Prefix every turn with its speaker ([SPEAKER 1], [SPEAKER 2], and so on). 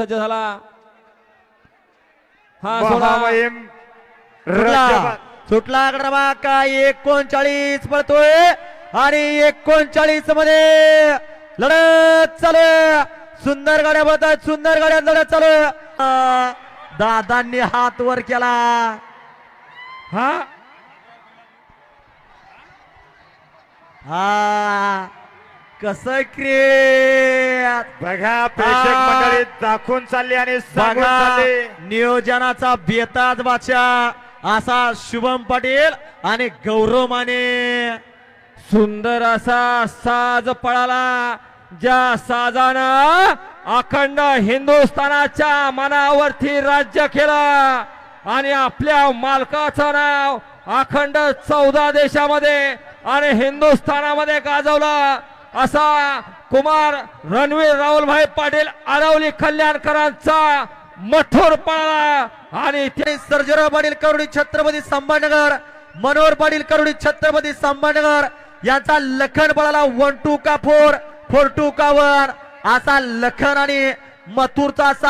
[SPEAKER 1] सज्ज झाला। हा
[SPEAKER 2] महामहिम
[SPEAKER 3] सुटला क्रमांक 39 पळतोय आणि 39 मध्ये लढत चालू आहे। सुंदर गाड्या बघतात, सुंदर गाड्या लढत चालू आहे। दादांनी हात वर केला।
[SPEAKER 1] हा
[SPEAKER 3] हा कसं क्रिएट
[SPEAKER 2] बघा प्रेक्षक मंडळी दाखवून चालली आणि सांगून चालली।
[SPEAKER 3] नियोजनाचा बेताज बादशाह असा शुभम पाटील आणि गौरव माने।
[SPEAKER 1] सुंदर असा साज पळाला, ज्या साजानं अखंड हिंदुस्थानाच्या मनावरती राज्य केलं आणि आपल्या मालकाचं नाव अखंड 14 देशामध्ये आणि हिंदुस्थानामध्ये गाजवलं असा कुमार रणवीर राहुलभाई पाटील आरवली कल्याणकरांचा मथुर पळाला। आणि
[SPEAKER 3] ते सर्जेराव पाटील करोडी छत्रपती संभाजीनगर, मनोहर पाटील करोडी छत्रपती संभाजीनगर यांचा लखन पळाला 1-2 का 4, 4-2 का 1 असा लखन आणि मथुरचा असा